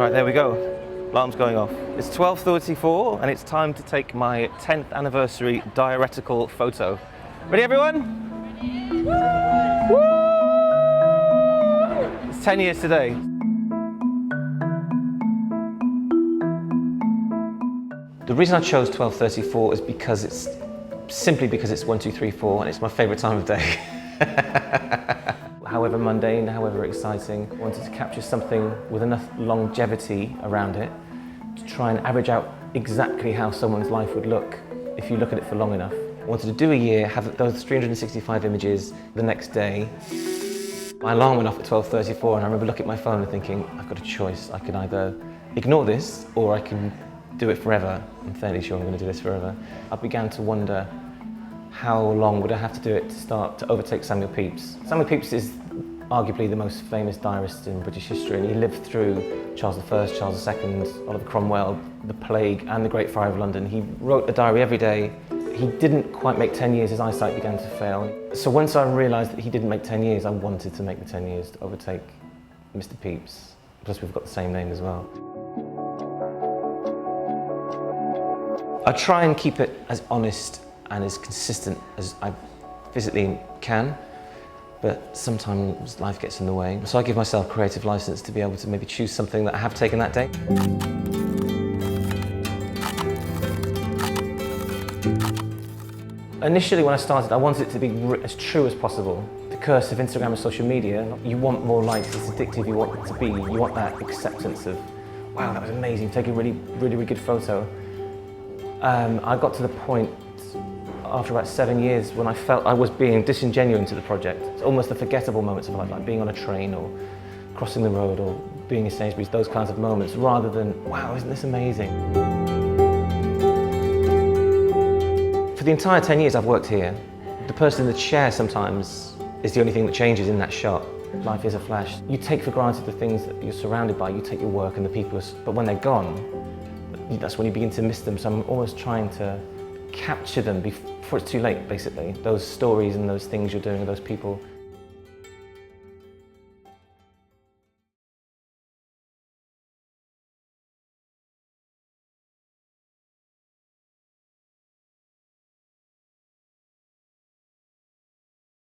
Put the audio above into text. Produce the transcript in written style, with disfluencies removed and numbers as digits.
Right, there we go. Alarm's going off. It's 12:34 and it's time to take my 10th anniversary diaretical photo. Ready, everyone? Woo! It's 10 years today. The reason I chose 12:34 is because it's simply because it's 1, 2, 3, 4 and it's my favourite time of day. However mundane, however exciting, I wanted to capture something with enough longevity around it to try and average out exactly how someone's life would look if you look at it for long enough. I wanted to do a year, have those 365 images the next day. My alarm went off at 12:34 and I remember looking at my phone and thinking, I've got a choice. I can either ignore this or I can do it forever. I'm fairly sure I'm going to do this forever. I began to wonder, how long would I have to do it to start to overtake Samuel Pepys? Samuel Pepys is arguably the most famous diarist in British history, and he lived through Charles I, Charles II, Oliver Cromwell, the Plague and the Great Fire of London. He wrote a diary every day. He didn't quite make 10 years, his eyesight began to fail. So once I realised that he didn't make 10 years, I wanted to make the 10 years to overtake Mr. Pepys. Plus we've got the same name as well. I try and keep it as honest and as consistent as I physically can, but sometimes life gets in the way. So I give myself creative license to be able to maybe choose something that I have taken that day. Initially when I started, I wanted it to be as true as possible. The curse of Instagram and social media, you want more likes, it's addictive, you want it to be, you want that acceptance of, wow, that was amazing, take a really good photo. I got to the point after about 7 years when I felt I was being disingenuous to the project. It's almost the forgettable moments of life, like being on a train or crossing the road or being in Sainsbury's, those kinds of moments, rather than, wow, isn't this amazing? For the entire 10 years I've worked here, the person in the chair sometimes is the only thing that changes in that shot. Life is a flash. You take for granted the things that you're surrounded by, you take your work and the people, but when they're gone, that's when you begin to miss them. So I'm almost trying to capture them before it's too late, basically. Those stories and those things you're doing with those people.